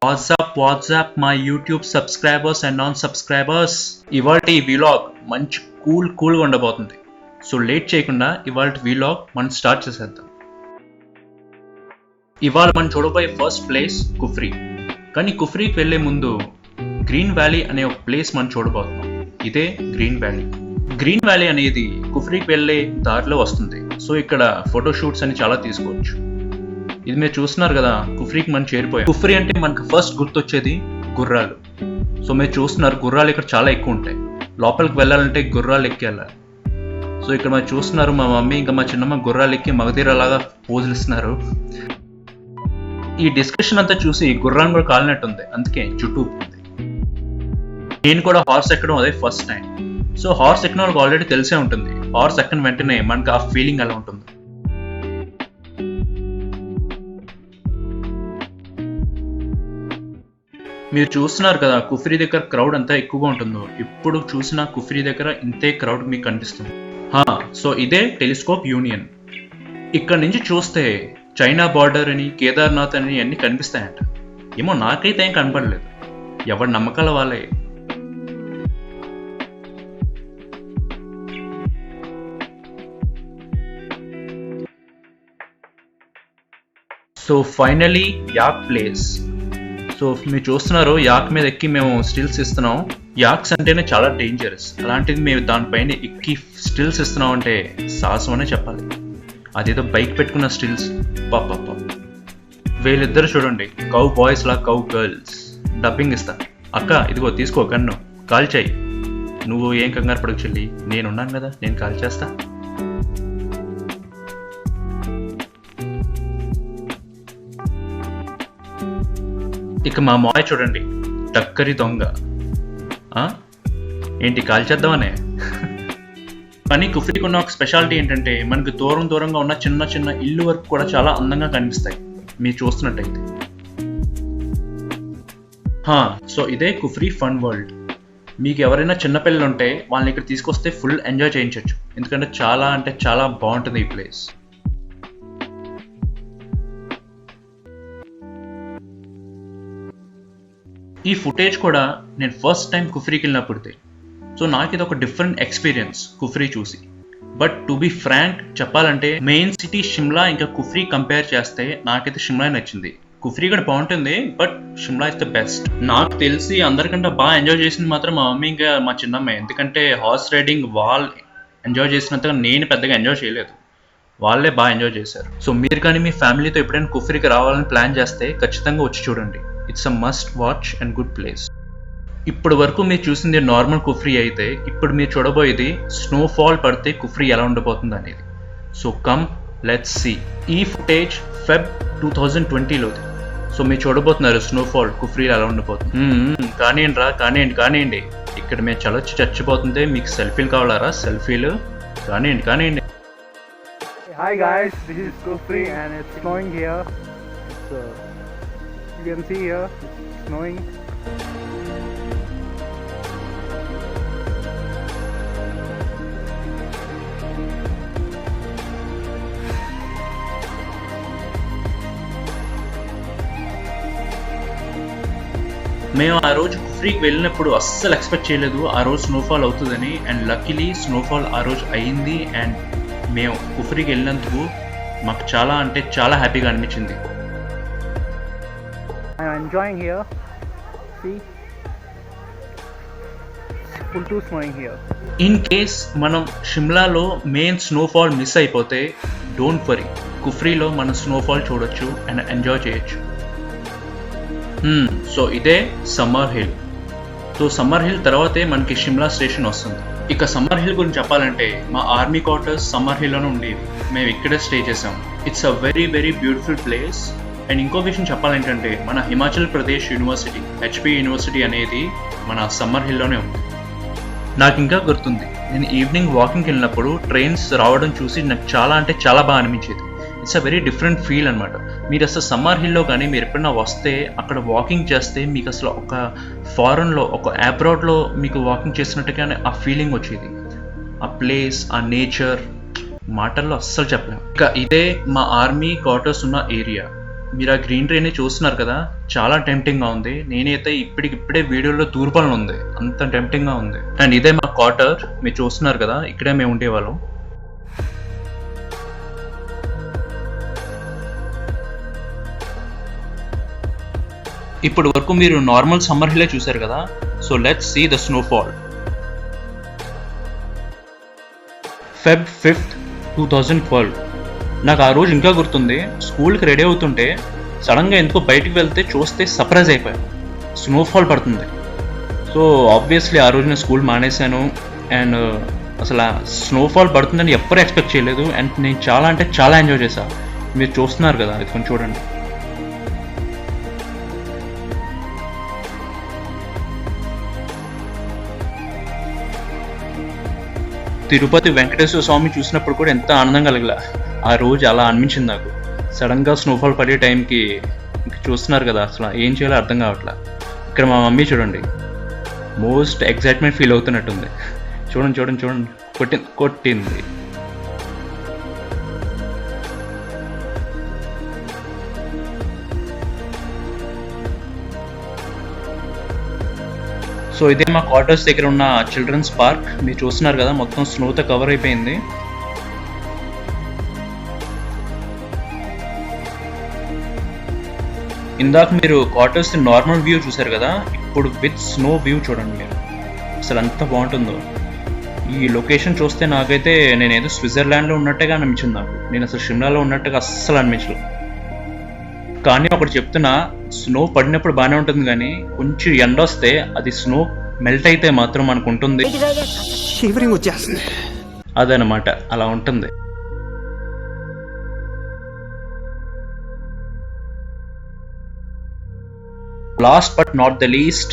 WhatsApp my YouTube subscribers and non subscribers. ఇవాళ ఈ vlog మంచి కూల్గా ఉండబోతుంది. సో లేట్ చేయకుండా ఇవాళ వ్లాగ్ మనం స్టార్ట్ చేసేద్దాం. ఇవాళ మనం చూడబోయే ఫస్ట్ ప్లేస్ కుఫ్రీ. కానీ కుఫ్రీకి వెళ్ళే ముందు గ్రీన్ వ్యాలీ అనే ఒక ప్లేస్ మనం చూడబోతున్నాం. ఇదే గ్రీన్ వ్యాలీ. గ్రీన్ వ్యాలీ అనేది కుఫ్రీకి వెళ్ళే దారిలో వస్తుంది. సో ఇక్కడ ఫోటోషూట్స్ అని చాలా తీసుకోవచ్చు. ఇది మీరు చూస్తున్నారు కదా, కుఫ్రీకి మనం చేరిపోయాం. కుఫ్రీ అంటే మనకు ఫస్ట్ గుర్తొచ్చేది గుర్రాలు. సో మీరు చూస్తున్నారు గుర్రాలు ఇక్కడ చాలా ఎక్కువ ఉంటాయి. లోపలికి వెళ్ళాలంటే గుర్రాలు ఎక్కి వెళ్ళాలి. సో ఇక్కడ మీరు చూస్తున్నారు మా మమ్మీ ఇంకా మా చిన్నమ్మ గుర్రాలు ఎక్కి మగధీరలాగా పోజులు ఇస్తున్నారు. ఈ డిస్కషన్ అంతా చూసి గుర్రాన్ని కూడా కాలినట్టుంది, అందుకే చుట్టూ ఉంది. నేను కూడా హార్స్ ఎక్కడం అదే ఫస్ట్ టైం. సో హార్స్ ఎక్కడం వాళ్ళకి ఆల్రెడీ తెలిసే ఉంటుంది. హార్స్ ఎక్కని వెంటనే మనకు ఆ ఫీలింగ్ ఎలా ఉంటుంది. మీరు చూస్తున్నారు కదా కుఫ్రీ దగ్గర క్రౌడ్ అంతా ఎక్కువగా ఉంటుందో. ఇప్పుడు చూసిన కుఫ్రీ దగ్గర ఇంతే క్రౌడ్ మీకు కనిపిస్తుంది. సో ఇదే టెలిస్కోప్ యూనియన్. ఇక్కడ నుంచి చూస్తే చైనా బార్డర్ అని, కేదార్నాథ్ అని అన్ని కనిపిస్తాయంట. ఏమో నాకైతే ఏం కనపడలేదు, ఎవరి నమ్మకాల వాళ్ళే. సో ఫైనలీ యాక్ ప్లేస్. సో మీరు చూస్తున్నారు యాక్ మీద ఎక్కి మేము స్టిల్స్ ఇస్తున్నాం. యాక్స్ అంటేనే చాలా డేంజరస్, అలాంటిది మేము దానిపైన ఎక్కి స్టిల్స్ ఇస్తున్నాం అంటే సాహసం అనే చెప్పాలి. అదేదో బైక్ పెట్టుకున్న స్టిల్స్. పాప వీళ్ళిద్దరు చూడండి, కౌ బాయ్స్ లా కౌ గర్ల్స్. డబ్బింగ్ ఇస్తా. అక్క ఇదిగో తీసుకో గన్ను, కాల్ చేయి. నువ్వు ఏం కంగారు పడకు చెల్లి, నేనున్నాను కదా, నేను కాల్ చేస్తా. ఇక మా మాయ చూడండి, టక్కరి దొంగ. ఏంటి కాల్ చేద్దామనే? కానీ కుఫ్రీకి ఉన్న ఒక స్పెషాలిటీ ఏంటంటే మనకు దూరంగా ఉన్న చిన్న చిన్న ఇల్లు వరకు కూడా చాలా అందంగా కనిపిస్తాయి మీరు చూస్తున్నట్టయితే. సో ఇదే కుఫ్రీ ఫన్ వరల్డ్. మీకు ఎవరైనా చిన్నపిల్లలు ఉంటే వాళ్ళని ఇక్కడ తీసుకొస్తే ఫుల్ ఎంజాయ్ చేయించవచ్చు. ఎందుకంటే చాలా అంటే చాలా బాగుంటుంది ఈ ప్లేస్. ఈ ఫుటేజ్ కూడా నేను ఫస్ట్ టైం కుఫ్రీకి వెళ్ళినప్పుడుదే. సో నాకు ఇది ఒక డిఫరెంట్ ఎక్స్పీరియన్స్ కుఫ్రీ చూసి. బట్ టు బి ఫ్రాంక్ చెప్పాలంటే మెయిన్ సిటీ షిమ్లా ఇంకా కుఫ్రీ కంపేర్ చేస్తే నాకైతే షిమ్లా నచ్చింది. కుఫ్రీ కూడా బాగుంటుంది, but Shimla is the best. నాకు తెలిసి అందరికంటే బాగా ఎంజాయ్ చేసింది మాత్రం మా మమ్మీ ఇంకా మా చిన్నమ్మ. ఎందుకంటే హార్స్ రైడింగ్ వాళ్ళు ఎంజాయ్ చేసినంతగా నేను పెద్దగా ఎంజాయ్ చేయలేదు, వాళ్ళే బాగా ఎంజాయ్ చేశారు. సో మీరు కానీ మీ ఫ్యామిలీతో ఎప్పుడైనా కుఫ్రీకి రావాలని ప్లాన్ చేస్తే ఖచ్చితంగా వచ్చి చూడండి. It's a must watch and good place. ఇప్పటి వరకు మీరు చూసింది నార్మల్ కుఫ్రీ అయితే, ఇప్పుడు మీరు చూడబోయేది స్నోఫాల్ పడితే కుఫ్రీ ఎలా ఉండబోతుంది అనేది. So come let's see. ఈ ఫుటేజ్ ఫెబ్ 2020లోది. సో మీరు చూడబోతున్నారు స్నోఫాల్ కుఫ్రీ ఎలా ఉండబోతుంది. కానివ్వండి. ఇక్కడ మేము చచ్చిపోతుంది. మీకు సెల్ఫీలు కావాలరా? సెల్ఫీలు కానివ్వండి. Hi guys, this is Kufri and it's snowing here. So you can see here it's snowing. మేము ఆ రోజు కుఫ్రీకి వెళ్ళినప్పుడు అస్సలు ఎక్స్పెక్ట్ చేయలేదు ఆ రోజు స్నోఫాల్ అవుతుందని. అండ్ లక్కీలీ స్నోఫాల్ ఆ రోజు అయింది. అండ్ మేము కుఫ్రీకి వెళ్ళినందుకు మాకు చాలా అంటే చాలా హ్యాపీగా అనిపించింది. I'm enjoying here. See, full to snowing here. In case మనం షిమ్లాలో మెయిన్ స్నోఫాల్ మిస్ అయిపోతే డోంట్ వరీ, కుఫ్రీలో మనం స్నోఫాల్ చూడొచ్చు అండ్ ఎంజాయ్ చేయొచ్చు. సో ఇదే summer hill. So summer hill తర్వాతే మనకి షిమ్లా స్టేషన్ వస్తుంది. ఇక సమ్మర్ హిల్ గురించి చెప్పాలంటే మా ఆర్మీ క్వార్టర్స్ సమ్మర్ హిల్లోనే ఉండేవి. మేము ఇక్కడే స్టే చేసాం. It's a very very beautiful place. And ఇంకో విషయం చెప్పాలంటే మన Himachal Pradesh university HP university అనేది మన సమ్మర్ హిల్లోనే ఉంది. నాకు ఇంకా గుర్తుంది, నేను ఈవినింగ్ వాకింగ్కి వెళ్ళినప్పుడు ట్రైన్స్ రావడం చూసి నాకు చాలా అంటే చాలా బాగా అనిపించేది. It's a very different feel అనమాట. మీరు అసలు సమ్మర్ హిల్లో కానీ మీరు ఎప్పుడైనా వస్తే అక్కడ వాకింగ్ చేస్తే మీకు అసలు ఒక ఫారెన్లో, ఒక అబ్రాడ్లో మీకు వాకింగ్ చేసినట్టుగానే ఆ ఫీలింగ్ వచ్చేది. ఆ ప్లేస్, ఆ నేచర్ మాటల్లో అస్సలు చెప్పలేము. ఇక ఇదే మా ఆర్మీ క్వార్టర్స్ ఉన్న ఏరియా. మీరు ఆ గ్రీనరీని చూస్తున్నారు కదా, చాలా టెంప్టింగ్గా ఉంది. నేనైతే ఇప్పటికిప్పుడే వీడియోలో దూర్పాలను ఉంది, అంత టెంప్టింగ్గా ఉంది. అండ్ ఇదే మా క్వార్టర్, మీరు చూస్తున్నారు కదా, ఇక్కడే మేము ఉండేవాళ్ళం. ఇప్పటి వరకు మీరు నార్మల్ సమ్మర్ హిల్లే చూసారు కదా, so let's see the snowfall. Feb 5th, 2012. నాకు ఆ రోజు ఇంకా గుర్తుంది. స్కూల్కి రెడీ అవుతుంటే సడన్గా ఎందుకో బయటికి వెళ్తే చూస్తే సర్ప్రైజ్ అయిపోయాను, స్నోఫాల్ పడుతుంది. సో ఆబ్వియస్లీ ఆ రోజు నేను స్కూల్ మానేశాను. అండ్ అసలు ఆ స్నోఫాల్ పడుతుందని ఎవ్వరూ ఎక్స్పెక్ట్ చేయలేదు. అండ్ నేను చాలా అంటే చాలా ఎంజాయ్ చేశాను. మీరు చూస్తున్నారు కదా, ఇది కొంచెం చూడండి. తిరుపతి వెంకటేశ్వర స్వామి చూసినప్పుడు కూడా ఎంత ఆనందం కలగల. ఆ రోజు అలా అనిపించింది నాకు. సడన్గా స్నోఫాల్ పడే టైంకి ఇంక చూస్తున్నారు కదా, అసలు ఏం చేయాలో అర్థం కావట్లా. ఇక్కడ మా మమ్మీ చూడండి, మోస్ట్ ఎక్సైట్మెంట్ ఫీల్ అవుతున్నట్టుంది. చూడండి చూడండి చూడండి, కొట్టింది. సో ఇదే మా క్వార్టర్స్ దగ్గర ఉన్న చిల్డ్రన్స్ పార్క్. మీరు చూస్తున్నారు కదా, మొత్తం స్నోతో కవర్ అయిపోయింది. ఇందాక మీరు క్వార్టర్స్ నార్మల్ వ్యూ చూసారు కదా, ఇప్పుడు విత్ స్నో వ్యూ చూడండి మీరు, అసలు ఎంత బాగుంటుందో. ఈ లొకేషన్ చూస్తే నాకైతే నేనేదో స్విట్జర్లాండ్లో ఉన్నట్టుగా అనిపించింది. నేను అసలు షిమ్లాలో ఉన్నట్టుగా అస్సలు అనిపించలేదు. కానీ ఒకటి చెప్తున్నా, స్నో పడినప్పుడు బాగానే ఉంటుంది, కానీ కొంచెం ఎండ వస్తే అది స్నో మెల్ట్ అయితే మాత్రం మనకు ఉంటుంది అదనమాట, అలా ఉంటుంది. Last but not the least,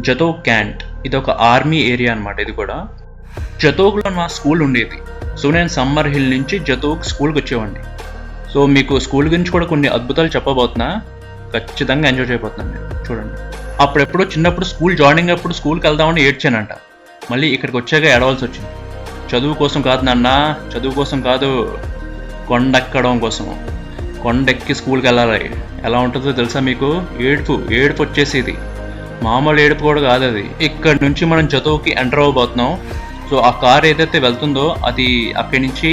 జతోగ్ క్యాంట్. ఇది ఒక ఆర్మీ ఏరియా అనమాట. ఇది కూడా జతోగ్లో నా స్కూల్ ఉండేది. సో నేను సమ్మర్ హిల్ నుంచి జతోగ్ స్కూల్కి వచ్చేవాడిని. సో మీకు స్కూల్ గురించి కూడా కొన్ని అద్భుతాలు చెప్పబోతున్నా, ఖచ్చితంగా ఎంజాయ్ చేయబోతున్నాను నేను. చూడండి, అప్పుడెప్పుడో చిన్నప్పుడు స్కూల్ జాయినింగ్ అప్పుడు స్కూల్కి వెళ్దామని ఏడ్చానంట. మళ్ళీ ఇక్కడికి వచ్చాక ఏడవలసి వచ్చింది. చదువు కోసం కాదు నాన్న, చదువు కోసం కాదు, కొండెక్కడం కోసం. కొండెక్కి స్కూల్కి వెళ్ళాలి. ఎలా ఉంటుందో తెలుసా మీకు? ఏడుపు వచ్చేసేది. మామూలు ఏడుపు కూడా కాదు అది. ఇక్కడ నుంచి మనం జతోకి ఎంటర్ అవ్వబోతున్నాం. సో ఆ కార్ ఏదైతే వెళ్తుందో అది అక్కడి నుంచి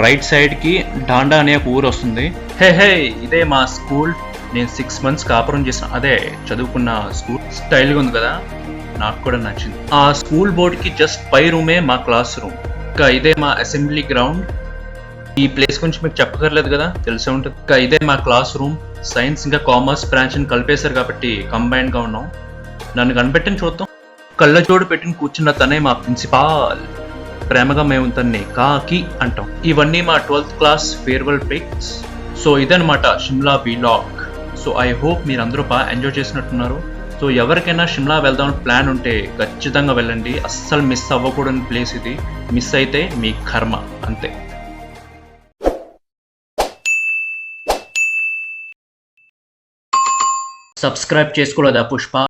రైట్ సైడ్కి డాండా అనే ఒక ఊరు వస్తుంది. హే ఇదే మా స్కూల్. నేను 6 months కాపురం చేసిన, అదే చదువుకున్న స్కూల్. స్టైల్గా ఉంది కదా, నాకు కూడా నచ్చింది. ఆ స్కూల్ బోర్డ్కి జస్ట్ పై రూమే మా క్లాస్ రూమ్. ఇంకా ఇదే మా అసెంబ్లీ గ్రౌండ్. ఈ ప్లేస్ గురించి మీకు చెప్పగలలేదు కదా, తెలిసే ఉంటుంది. ఇంకా ఇదే మా క్లాస్ రూమ్. సైన్స్ ఇంకా కామర్స్ బ్రాంచ్ని కలిపేశారు కాబట్టి కంబైన్డ్గా ఉన్నాం. నన్ను కనిపెట్టని చూద్దాం. కళ్ళజోడు పెట్టిన కూర్చున్న తనే మా ప్రిన్సిపాల్. ప్రేమగా మేము తన్ని కాకి అంటాం. ఇవన్నీ మా 12th class farewell pics. So ఇదనమాట Shimla vlog. So I hope మీరు అందరూ బాగా ఎంజాయ్ చేసినట్టున్నారు. సో ఎవరికైనా షిమ్లా వెళ్దామని ప్లాన్ ఉంటే ఖచ్చితంగా వెళ్ళండి. అస్సలు మిస్ అవ్వకూడని ప్లేస్ ఇది. మిస్ అయితే మీ కర్మ, అంతే. సబ్స్క్రైబ్ చేసుకోలేదా పుష్ప?